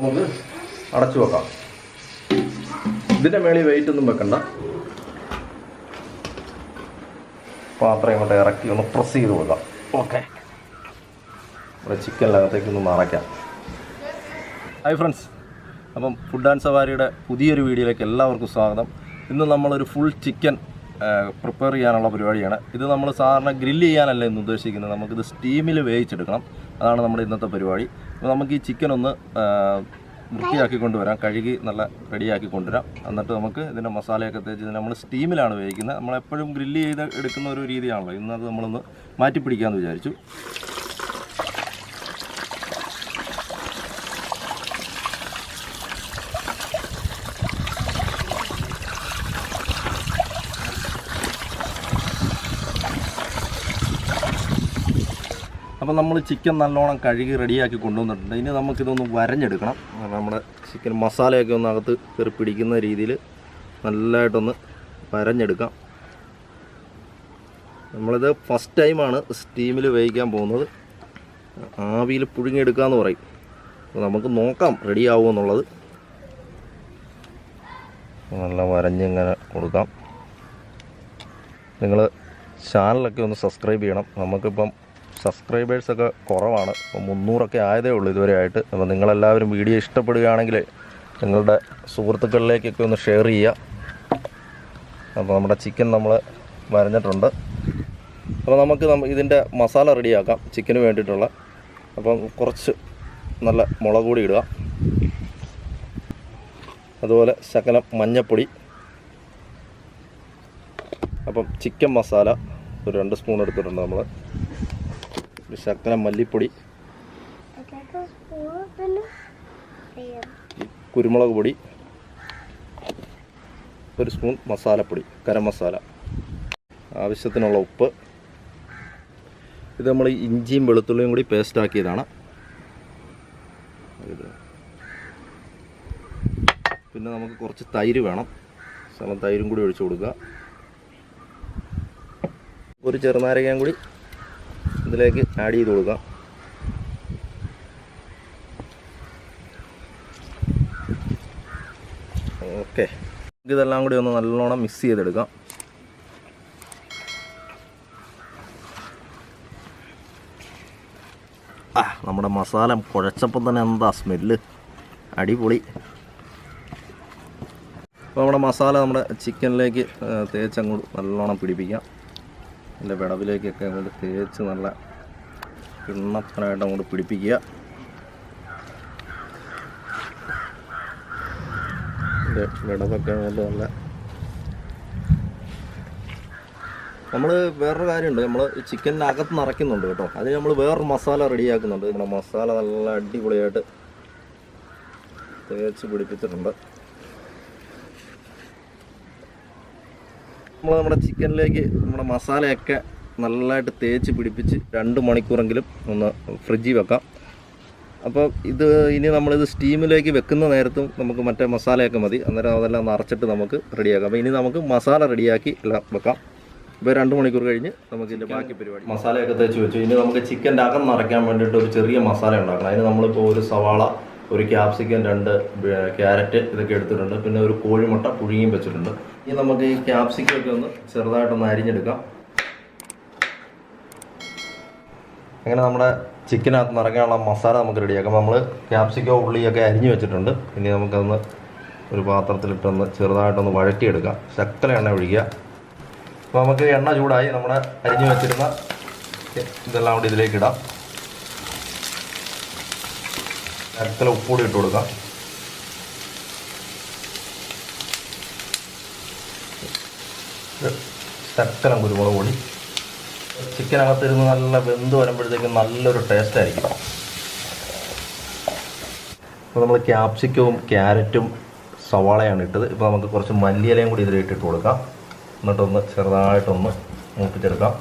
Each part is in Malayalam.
നമുക്ക് അടച്ചു വെക്കാം. ഇതിൻ്റെ മേളിൽ വെയിറ്റ് ഒന്നും വെക്കണ്ട. പാത്രം ഇങ്ങോട്ട് ഇറക്കി ഒന്ന് പ്രസ് ചെയ്ത് കൊടുക്കാം. ഓക്കെ, നമ്മുടെ ചിക്കനിനകത്തേക്കൊന്ന് നിറയ്ക്കാം. ഹായ് ഫ്രണ്ട്സ്, അപ്പം ഫുഡ് ആൻഡ് സവാരിയുടെ പുതിയൊരു വീഡിയോയിലേക്ക് എല്ലാവർക്കും സ്വാഗതം. ഇന്ന് നമ്മളൊരു ഫുൾ ചിക്കൻ പ്രിപ്പയർ ചെയ്യാനുള്ള പരിപാടിയാണ്. ഇത് നമ്മൾ സാധാരണ ഗ്രില്ല് ചെയ്യാനല്ല ഇന്ന് ഉദ്ദേശിക്കുന്നത്, നമുക്കിത് സ്റ്റീമിൽ വേവിച്ചെടുക്കണം. അതാണ് നമ്മുടെ ഇന്നത്തെ പരിപാടി. അപ്പോൾ നമുക്ക് ഈ ചിക്കൻ ഒന്ന് വൃത്തിയാക്കി കൊണ്ടുവരാം, കഴുകി നല്ല റെഡിയാക്കി കൊണ്ടുവരാം. എന്നിട്ട് നമുക്ക് ഇതിൻ്റെ മസാലയൊക്കെ തേച്ച് നമ്മൾ സ്റ്റീമിലാണ് വേവിക്കുന്നത്. നമ്മളെപ്പോഴും ഗ്രില്ല് ചെയ്ത് എടുക്കുന്ന ഒരു രീതിയാണല്ലോ, ഇന്നത് നമ്മളൊന്ന് മാറ്റിപ്പിടിക്കാമെന്ന് വിചാരിച്ചു. അപ്പോൾ നമ്മൾ ചിക്കൻ നല്ലോണം കഴുകി റെഡിയാക്കി കൊണ്ടുവന്നിട്ടുണ്ട്. ഇനി നമുക്കിതൊന്ന് വരഞ്ഞെടുക്കണം. നമ്മുടെ ചിക്കൻ മസാലയൊക്കെ ഒന്ന് അകത്ത് കയറി പിടിക്കുന്ന രീതിയിൽ നല്ലതായിട്ടൊന്ന് വരഞ്ഞെടുക്കാം. നമ്മളിത് ഫസ്റ്റ് ടൈമാണ് സ്റ്റീമിൽ വേവിക്കാൻ പോകുന്നത്. ആവിയിൽ പുഴുങ്ങിയെടുക്കാമെന്ന് പറയും. അപ്പോൾ നമുക്ക് നോക്കാം റെഡിയാവുമോ എന്നുള്ളത്. നല്ല വരഞ്ഞിങ്ങനെ കൊടുക്കാം. നിങ്ങൾ ചാനലൊക്കെ ഒന്ന് സബ്സ്ക്രൈബ് ചെയ്യണം. നമുക്കിപ്പം സബ്സ്ക്രൈബേഴ്സൊക്കെ കുറവാണ്. അപ്പോൾ 300 ആയതേ ഉള്ളൂ ഇതുവരെ ആയിട്ട്. അപ്പോൾ നിങ്ങളെല്ലാവരും വീഡിയോ ഇഷ്ടപ്പെടുകയാണെങ്കിൽ നിങ്ങളുടെ സുഹൃത്തുക്കളിലേക്കൊക്കെ ഒന്ന് ഷെയർ ചെയ്യുക. അപ്പോൾ നമ്മുടെ ചിക്കൻ നമ്മൾ വരഞ്ഞിട്ടുണ്ട്. അപ്പോൾ നമുക്ക് ഇതിൻ്റെ മസാല റെഡിയാക്കാം ചിക്കന് വേണ്ടിയിട്ടുള്ള. അപ്പം കുറച്ച് നല്ല മുളക് പൊടി ഇടുക, അതുപോലെ ശകലം മഞ്ഞൾപ്പൊടി, അപ്പം ചിക്കൻ മസാല ഒരു 2 സ്പൂൺ എടുത്തിട്ടുണ്ട് നമ്മൾ, ശകലം മല്ലിപ്പൊടി, കുരുമുളക് പൊടി, 1 സ്പൂൺ മസാലപ്പൊടി, ഗരം മസാല, ആവശ്യത്തിനുള്ള ഉപ്പ്. ഇത് നമ്മൾ ഇഞ്ചിയും വെളുത്തുള്ളിയും കൂടി പേസ്റ്റാക്കിയതാണ്. പിന്നെ നമുക്ക് കുറച്ച് തൈര് വേണം. ശകലം തൈരും കൂടി ഒഴിച്ചു കൊടുക്കുക. ഒരു ചെറുനാരകയും കൂടി ഇതിലേക്ക് ആഡ് ചെയ്ത് കൊടുക്കാം. ഓക്കെ, ഇതെല്ലാം കൂടി ഒന്ന് നല്ലോണം മിക്സ് ചെയ്തെടുക്കാം. നമ്മുടെ മസാല കുഴച്ചപ്പം തന്നെ എന്താ സ്മെല്ല്, അടിപൊളി. അപ്പോൾ നമ്മുടെ മസാല നമ്മുടെ ചിക്കനിലേക്ക് തേച്ചങ്ങോട്ട് നല്ലോണം പിടിപ്പിക്കാം. അതിൻ്റെ വിടവിലേക്കൊക്കെ അങ്ങോട്ട് തേച്ച് നല്ല കിണ്ണപ്പനായിട്ട് അങ്ങോട്ട് പിടിപ്പിക്കുക. വിടവൊക്കെ അങ്ങോട്ട് നല്ല. നമ്മൾ വേറൊരു കാര്യമുണ്ട്, നമ്മൾ ചിക്കനകത്ത് നിറയ്ക്കുന്നുണ്ട് കേട്ടോ. അതിന് നമ്മൾ വേറൊരു മസാല റെഡിയാക്കുന്നുണ്ട്. നമ്മുടെ മസാല നല്ല അടിപൊളിയായിട്ട് തേച്ച് പിടിപ്പിച്ചിട്ടുണ്ട്. നമ്മുടെ ചിക്കനിലേക്ക് നമ്മുടെ മസാലയൊക്കെ നല്ലതായിട്ട് തേച്ച് പിടിപ്പിച്ച് 2 മണിക്കൂറെങ്കിലും ഒന്ന് ഫ്രിഡ്ജിൽ വെക്കാം. അപ്പോൾ ഇത് ഇനി നമ്മളിത് സ്റ്റീമിലേക്ക് വെക്കുന്ന നേരത്തും നമുക്ക് മറ്റേ മസാലയൊക്കെ മതി. അന്നേരം അതെല്ലാം നിറച്ചിട്ട് നമുക്ക് റെഡിയാക്കാം. അപ്പോൾ ഇനി നമുക്ക് മസാല റെഡിയാക്കി എല്ലാം വെക്കാം. ഇപ്പോൾ 2 മണിക്കൂർ കഴിഞ്ഞ് നമുക്ക് ഇതിൻ്റെ ബാക്കി പരിപാടി. മസാലയൊക്കെ തേച്ച് വെച്ചു. ഇനി നമുക്ക് ചിക്കൻ്റെ അകം നിറയ്ക്കാൻ വേണ്ടിയിട്ട് ഒരു ചെറിയ മസാല ഉണ്ടാക്കണം. അതിന് നമ്മളിപ്പോൾ ഒരു സവാള, ഒരു ക്യാപ്സിക്കം, 2 ക്യാരറ്റ് ഇതൊക്കെ എടുത്തിട്ടുണ്ട്. പിന്നെ ഒരു കോഴിമുട്ട പുഴുങ്ങിയും വെച്ചിട്ടുണ്ട്. ഇനി നമുക്ക് ഈ ക്യാപ്സിക്കൊക്കെ ഒന്ന് ചെറുതായിട്ടൊന്ന് അരിഞ്ഞെടുക്കാം. അങ്ങനെ നമ്മുടെ ചിക്കനകത്ത് നിറയ്ക്കാനുള്ള മസാല നമുക്ക് റെഡിയാക്കാം. നമ്മൾ ക്യാപ്സിക്കോ ഉള്ളിയൊക്കെ അരിഞ്ഞ് വെച്ചിട്ടുണ്ട്. ഇനി നമുക്കൊന്ന് ഒരു പാത്രത്തിലിട്ടൊന്ന് ചെറുതായിട്ടൊന്ന് വഴറ്റിയെടുക്കാം. ശക്കല എണ്ണ ഒഴിക്കുക. അപ്പോൾ നമുക്ക് എണ്ണ ചൂടായി. നമ്മുടെ അരിഞ്ഞ് വെച്ചിരുന്ന ഇതെല്ലാം കൂടി ഇതിലേക്ക് ഇടാം. ശക്കല ഉപ്പുകൂടി ഇട്ട് കൊടുക്കാം. ശക്കലം കുരുമുളക് പൊടി. ചിക്കനകത്തിരുന്ന് നല്ല വെന്ത് വരുമ്പോഴത്തേക്കും നല്ലൊരു ടേസ്റ്റ് ആയിരിക്കും. അപ്പോൾ നമ്മൾ ക്യാപ്സിക്കവും ക്യാരറ്റും സവാളയാണ് ഇട്ടത്. ഇപ്പോൾ നമുക്ക് കുറച്ച് മല്ലിയിലയും കൂടി ഇതിലിട്ടിട്ട് കൊടുക്കാം. എന്നിട്ടൊന്ന് ചെറുതായിട്ടൊന്ന് മൂപ്പിച്ചെടുക്കാം.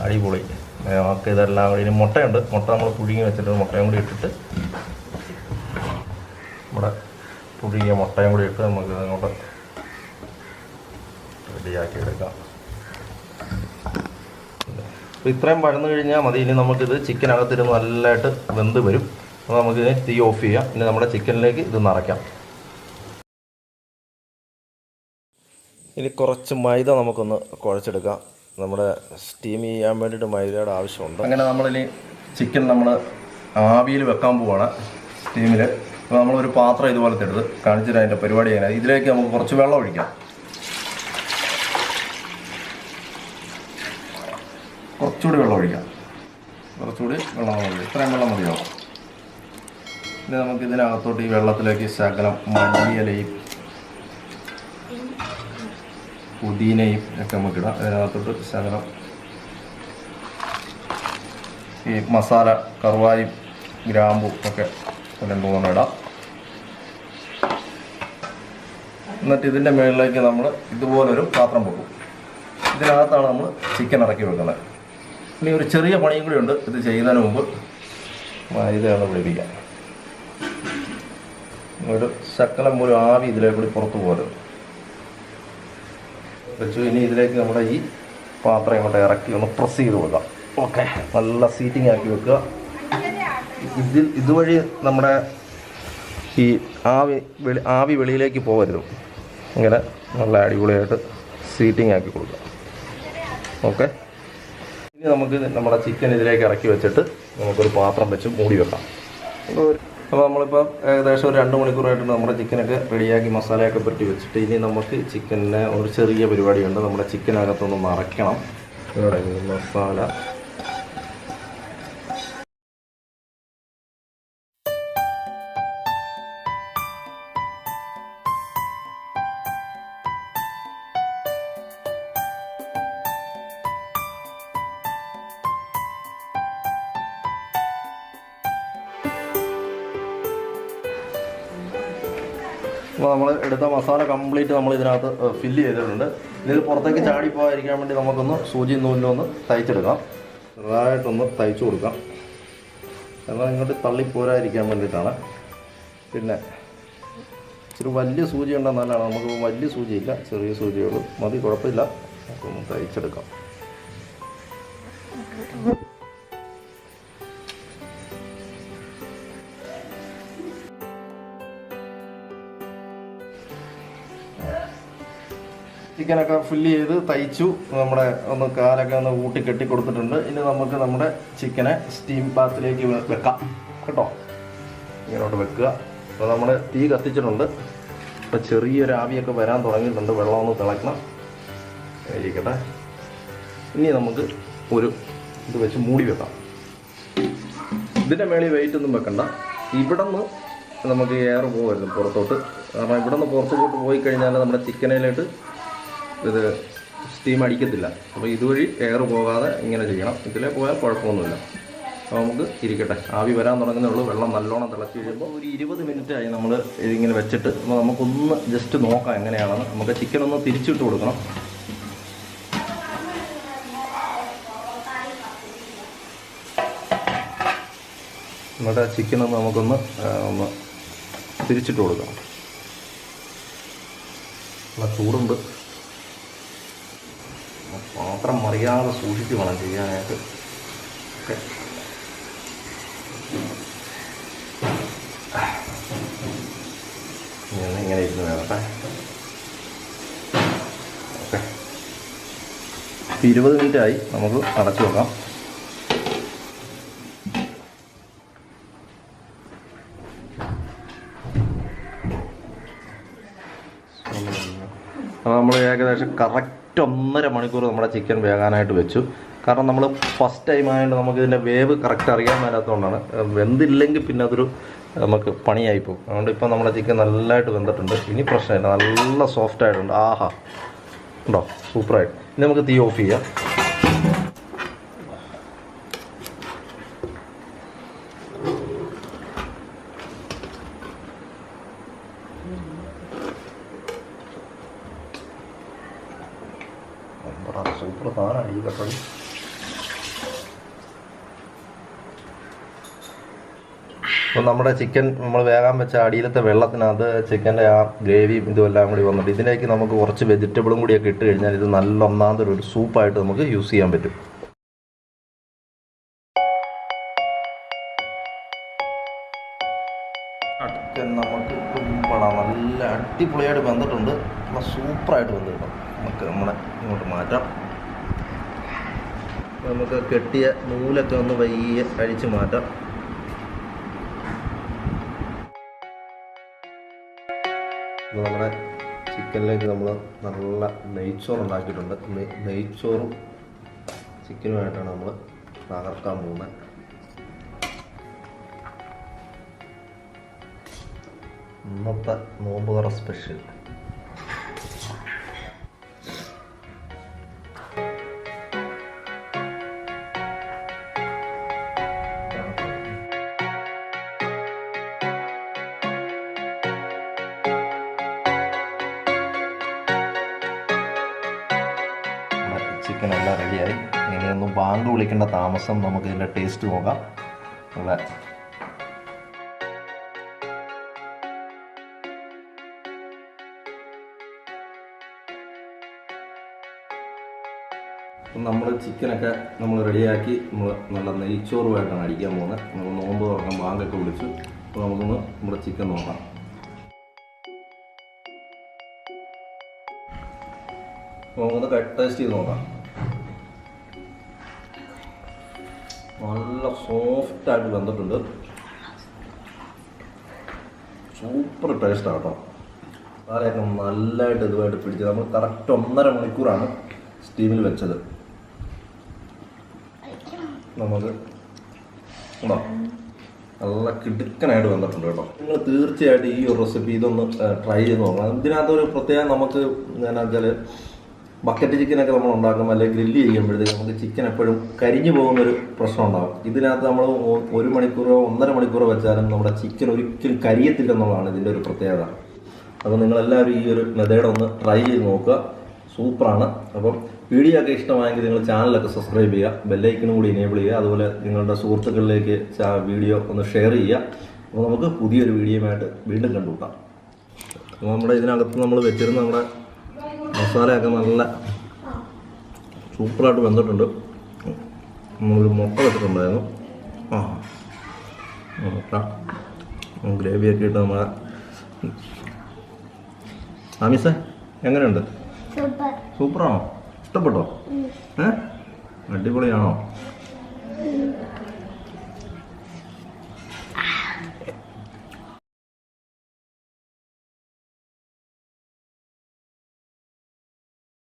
അടിപൊളി. നമുക്ക് ഇതെല്ലാം കൂടി. ഇനി മുട്ടയുണ്ട്, മുട്ട നമ്മൾ പുഴുങ്ങി വെച്ചിട്ട് മുട്ടയും കൂടി ഇട്ടിട്ട് നമ്മുടെ പുഴുങ്ങിയ മുട്ടയും കൂടി ഇട്ട് നമുക്ക് അങ്ങോട്ട് റെഡിയാക്കി എടുക്കാം. അപ്പോൾ ഇത്രയും വഴന്നു കഴിഞ്ഞാൽ മതി. ഇനി നമുക്കിത് ചിക്കനകത്തിരുന്ന് നല്ലതായിട്ട് വെന്ത് വരും. അപ്പോൾ നമുക്ക് തീ ഓഫ് ചെയ്യാം. ഇനി നമ്മുടെ ചിക്കനിലേക്ക് ഇത് നിറയ്ക്കാം. ഇനി കുറച്ച് മൈദ നമുക്കൊന്ന് കുഴച്ചെടുക്കാം. നമ്മുടെ സ്റ്റീം ചെയ്യാൻ വേണ്ടിയിട്ട് മൈദയുടെ ആവശ്യമുണ്ട്. അങ്ങനെ നമ്മളിനി ചിക്കൻ നമ്മൾ ആവിയിൽ വെക്കാൻ പോവുകയാണ് സ്റ്റീമിൽ. അപ്പോൾ നമ്മളൊരു പാത്രം ഇതുപോലത്തെ എടുത്ത് കാണിച്ചിട്ട് അതിൻ്റെ പരിപാടി ചെയ്യാൻ. ഇതിലേക്ക് നമുക്ക് കുറച്ച് വെള്ളം ഒഴിക്കാം. കുറച്ചുകൂടി വെള്ളം ഒഴിക്കാം. ഇത്രയും വെള്ളം മതിയാവും. ഇനി നമുക്ക് ഇതിനകത്തോട്ട് ഈ വെള്ളത്തിലേക്ക് ശകലം മല്ലിയിലയും പുതിനയും ഒക്കെ നമുക്കിടാം. അതിനകത്തോട്ട് ശകലം ഈ മസാല കറുവായും ഗ്രാമ്പും ഒക്കെ 2-3 ഇടാം. എന്നിട്ട് ഇതിൻ്റെ മുകളിലേക്ക് നമ്മൾ ഇതുപോലൊരു പാത്രം വെക്കും. ഇതിനകത്താണ് നമ്മൾ ചിക്കൻ ഇറക്കി വെക്കുന്നത്. ഇനി ഒരു ചെറിയ പണിയും കൂടി ഉണ്ട് ഇത് ചെയ്യുന്നതിന് മുമ്പ്. ഇതാണ് പിടിപ്പിക്കാം. ഒരു ശകലം ഒരു ആവി ഇതിലേക്ക് കൂടി പുറത്തു പോകരുത് വെച്ചു. ഇനി ഇതിലേക്ക് നമ്മുടെ ഈ പാത്രം ഇങ്ങോട്ട് ഇറക്കി ഒന്ന് പ്രസ് ചെയ്ത് കൊടുക്കാം. ഓക്കെ, നല്ല സീറ്റിംഗ് ആക്കി വെക്കുക. ഇതുവഴി നമ്മുടെ ഈ ആവി വെളിയിലേക്ക് പോകരുത്. ഇങ്ങനെ നല്ല അടിപൊളിയായിട്ട് സീറ്റിംഗ് ആക്കി കൊടുക്കുക. ഓക്കെ, ഇനി നമുക്ക് നമ്മുടെ ചിക്കൻ ഇതിലേക്ക് ഇറക്കി വെച്ചിട്ട് നമുക്കൊരു പാത്രം വെച്ച് മൂടി വെക്കാം. അപ്പോൾ നമ്മളിപ്പോൾ ഏകദേശം ഒരു 2 മണിക്കൂറായിട്ട് നമ്മുടെ ചിക്കനൊക്കെ റെഡിയാക്കി മസാലയൊക്കെ പുരട്ടി വെച്ചിട്ട് ഇനി നമുക്ക് ചിക്കനിന് ഒരു ചെറിയ പരിപാടിയുണ്ട്. നമ്മുടെ ചിക്കനകത്തൊന്ന് നിറയ്ക്കണം. മസാല അപ്പോൾ നമ്മൾ എടുത്ത മസാല കംപ്ലീറ്റ് നമ്മൾ ഇതിനകത്ത് ഫില്ല് ചെയ്തിട്ടുണ്ട്. ഇതിൽ പുറത്തേക്ക് ചാടിപ്പോകാതിരിക്കാൻ വേണ്ടി നമുക്കൊന്ന് സൂചി നൂലിലൊന്ന് തയ്ച്ചെടുക്കാം. ചെറുതായിട്ടൊന്ന് തയ്ച്ചു കൊടുക്കാം. എന്നാൽ ഇങ്ങോട്ട് തള്ളിപ്പോരാതിരിക്കാൻ വേണ്ടിയിട്ടാണ്. പിന്നെ ഇച്ചിരി വലിയ സൂചി ഉണ്ടെങ്കിൽ നല്ലതാണ്. നമുക്ക് വലിയ സൂചിയില്ല, ചെറിയ സൂചികൾ മതി, കുഴപ്പമില്ല. നമുക്കൊന്ന് തയ്ച്ചെടുക്കാം. ചിക്കനൊക്കെ ഫില്ല് ചെയ്ത് തയ്ച്ചു. നമ്മുടെ ഒന്ന് കാലൊക്കെ ഒന്ന് ഊട്ടി കെട്ടി കൊടുത്തിട്ടുണ്ട്. ഇനി നമുക്ക് നമ്മുടെ ചിക്കനെ സ്റ്റീം ബാത്തിലേക്ക് വെക്കാം കേട്ടോ. ഇങ്ങോട്ട് വെക്കുക. അപ്പോൾ നമ്മൾ തീ കത്തിച്ചിട്ടുണ്ട്. അപ്പോൾ ചെറിയൊരു ആവിയൊക്കെ വരാൻ തുടങ്ങിയിട്ടുണ്ട്. വെള്ളം ഒന്ന് തിളക്കണം ഇരിക്കട്ടെ. ഇനി നമുക്ക് ഒരു ഇത് വെച്ച് മൂടി വെക്കാം. ഇതിൻ്റെ മേളിൽ വെയിറ്റ് ഒന്നും വെക്കണ്ട. ഇവിടെ നിന്ന് നമുക്ക് എയർ പോകരുത് പുറത്തോട്ട്. കാരണം ഇവിടെ നിന്ന് പുറത്തോട്ട് പോയി കഴിഞ്ഞാൽ നമ്മുടെ ചിക്കനിലോട്ട് ഇത് സ്റ്റീം അടിക്കത്തില്ല. അപ്പോൾ ഇതുവഴി എയർ പോകാതെ ഇങ്ങനെ ചെയ്യണം. ഇതിലേ പോയാൽ കുഴപ്പമൊന്നുമില്ല. അപ്പോൾ നമുക്ക് ഇരിക്കട്ടെ. ആവി വരാൻ തുടങ്ങുന്നുള്ളൂ. വെള്ളം നല്ലോണം തിളച്ച് കഴിയുമ്പോൾ ഒരു 20 മിനിറ്റായി നമ്മൾ ഇതിങ്ങനെ വെച്ചിട്ട്. അപ്പോൾ നമുക്കൊന്ന് ജസ്റ്റ് നോക്കാം എങ്ങനെയാണെന്ന്. നമുക്ക് ചിക്കൻ ഒന്ന് തിരിച്ചിട്ട് കൊടുക്കണം. എന്നിട്ട് ചിക്കനൊന്ന് നമുക്കൊന്ന് ഒന്ന് തിരിച്ചിട്ട് കൊടുക്കണം. നല്ല ചൂടുണ്ട്. പാത്രം മറിയാതെ സൂക്ഷിച്ച് വേണം ചെയ്യാനായിട്ട്. ഓക്കെ, ഇങ്ങനെ ഇരുന്ന് വേണട്ടെ. ഓക്കെ, 20 മിനിറ്റായി. നമുക്ക് അടച്ചു വെക്കാം. അപ്പോൾ നമ്മൾ ഏകദേശം കറക്റ്റ് 1.5 മണിക്കൂർ നമ്മുടെ ചിക്കൻ വേകാനായിട്ട് വെച്ചു. കാരണം നമ്മൾ ഫസ്റ്റ് ടൈം ആയതുകൊണ്ട് നമുക്ക് ഇതിൻ്റെ വേവ് കറക്റ്റ് അറിയാൻ മേലാത്തതുകൊണ്ടാണ്. വെന്തില്ലെങ്കിൽ പിന്നെ അതൊരു നമുക്ക് പണിയായിപ്പോകും. അതുകൊണ്ട് ഇപ്പോൾ നമ്മുടെ ചിക്കൻ നല്ലതായിട്ട് വെന്തിട്ടുണ്ട്. ഇനി പ്രശ്നമില്ല, നല്ല സോഫ്റ്റ് ആയിട്ടുണ്ട്. ആഹാ, ഉണ്ടോ, സൂപ്പറായിട്ട്. ഇനി നമുക്ക് തീ ഓഫ് ചെയ്യാം. സൂപ്പർ സാധനമാണ് ഈ കപ്പടി. അപ്പോൾ നമ്മുടെ ചിക്കൻ നമ്മൾ വേകാൻ വെച്ച അടിയിലത്തെ വെള്ളത്തിനകത്ത് ചിക്കൻ്റെ ആ ഗ്രേവിയും ഇതുമെല്ലാം കൂടി വന്നിട്ട് ഇതിലേക്ക് നമുക്ക് കുറച്ച് വെജിറ്റബിളും കൂടിയൊക്കെ ഇട്ട് കഴിഞ്ഞാൽ ഇത് നല്ല ഒന്നാമതൊരു സൂപ്പായിട്ട് നമുക്ക് യൂസ് ചെയ്യാൻ പറ്റും. അപ്പോൾ നമ്മുടെ ചിക്കൻ നമ്മൾ വേകാൻ വെച്ച അടിയിലത്തെ വെള്ളത്തിനകത്ത് ചിക്കൻ്റെ ആ ഗ്രേവിയും ഇതുമെല്ലാം കൂടി വന്നിട്ട് ഇതിലേക്ക് നമുക്ക് കുറച്ച് വെജിറ്റബിളും കൂടിയൊക്കെ ഇട്ട് കഴിഞ്ഞാൽ ഇത് നല്ല ഒന്നാമതൊരു സൂപ്പായിട്ട് നമുക്ക് യൂസ് ചെയ്യാൻ പറ്റും. ചിക്കൻ നമുക്ക് നല്ല അടിപൊളിയായിട്ട് വെന്തിട്ടുണ്ട്. നല്ല സൂപ്പറായിട്ട് വെന്തിട്ടുണ്ട്. നമുക്ക് നമ്മളെ ഇങ്ങോട്ട് മാറ്റാം. നമുക്ക് കെട്ടിയ നൂലൊക്കെ ഒന്ന് വയ്യെ അഴിച്ച് മാറ്റാം. ഇപ്പോൾ നമ്മുടെ ചിക്കനിലേക്ക് നമ്മൾ നല്ല നെയ്ച്ചോറ് ഉണ്ടാക്കിയിട്ടുണ്ട്. നെയ്ച്ചോറും ചിക്കനുമായിട്ടാണ് നമ്മൾ തകർക്കാൻ പോകുന്നത്. ഇന്നത്തെ നോമ്പുതുറ സ്പെഷ്യൽ. ചിക്കൻ എല്ലാം റെഡിയായി. ഇനിയൊന്നും ബാങ്ക് വിളിക്കേണ്ട താമസം. നമുക്ക് ഇതിൻ്റെ ടേസ്റ്റ് നോക്കാം. നല്ല നമ്മൾ ചിക്കനൊക്കെ നമ്മൾ റെഡിയാക്കി നമ്മൾ നല്ല നെയ്ച്ചോറുമായിട്ടാണ് അടിക്കാൻ പോകുന്നത്. നമ്മൾ നോമ്പ് തുറക്കാൻ ബാങ്കൊക്കെ വിളിച്ചു. അപ്പോൾ നമുക്കൊന്ന് നമ്മുടെ ചിക്കൻ നോക്കാം. അപ്പോൾ നമുക്കൊന്ന് ടേസ്റ്റ് ചെയ്ത് നോക്കാം. നല്ല സോഫ്റ്റായിട്ട് വെന്തിട്ടുണ്ട്. സൂപ്പർ ടേസ്റ്റാണ് കേട്ടോ. സാറയൊക്കെ നല്ലതായിട്ട് ഇതുമായിട്ട് പിടിച്ചത്. നമ്മൾ കറക്റ്റ് 1.5 മണിക്കൂറാണ് സ്റ്റീമിൽ വെച്ചത്. നമുക്ക് നല്ല കിടുക്കനായിട്ട് വന്നിട്ടുണ്ട് കേട്ടോ. നിങ്ങൾ തീർച്ചയായിട്ടും ഈ ഒരു റെസിപ്പി ഇതൊന്ന് ട്രൈ ചെയ്ത് നോക്കണം. ഇതിനകത്തൊരു പ്രത്യേകം നമുക്ക് എന്താ വെച്ചാൽ ബക്കറ്റ് ചിക്കനൊക്കെ നമ്മൾ ഉണ്ടാക്കുമ്പോൾ അല്ലെങ്കിൽ ഗ്രില്ല് ചെയ്യുമ്പോഴത്തേക്ക് നമുക്ക് ചിക്കൻ എപ്പോഴും കരിഞ്ഞു പോകുന്നൊരു പ്രശ്നം ഉണ്ടാകും. ഇതിനകത്ത് നമ്മൾ 1 മണിക്കൂറോ 1.5 മണിക്കൂറോ വെച്ചാലും നമ്മുടെ ചിക്കൻ ഒരിക്കലും കരിയത്തില്ല എന്നുള്ളതാണ് ഇതിൻ്റെ ഒരു പ്രത്യേകത. അപ്പോൾ നിങ്ങളെല്ലാവരും ഈ ഒരു മെത്തേഡ് ഒന്ന് ട്രൈ ചെയ്ത് നോക്കുക. സൂപ്പറാണ്. അപ്പം വീഡിയോ ഒക്കെ ഇഷ്ടമായെങ്കിൽ നിങ്ങൾ ചാനലൊക്കെ സബ്സ്ക്രൈബ് ചെയ്യുക, ബെല്ലൈക്കനും കൂടി എനേബിൾ ചെയ്യുക. അതുപോലെ നിങ്ങളുടെ സുഹൃത്തുക്കളിലേക്ക് വീഡിയോ ഒന്ന് ഷെയർ ചെയ്യുക. അപ്പോൾ നമുക്ക് പുതിയൊരു വീഡിയോയുമായിട്ട് വീണ്ടും കണ്ടുമുട്ടാം. അപ്പോൾ നമ്മുടെ ഇതിനകത്ത് നമ്മൾ വെച്ചിരുന്ന നമ്മുടെ മസാലയൊക്കെ നല്ല സൂപ്പറായിട്ട് വെന്തിട്ടുണ്ട്. നമ്മളൊരു മുട്ട വെച്ചിട്ടുണ്ടായിരുന്നു. മുട്ട ഗ്രേവിയൊക്കെ ഇട്ട് നമ്മളെ ആമിസേ എങ്ങനെയുണ്ട്? സൂപ്പറാണോ? ഇഷ്ടപ്പെട്ടോ? അടിപൊളിയാണോ?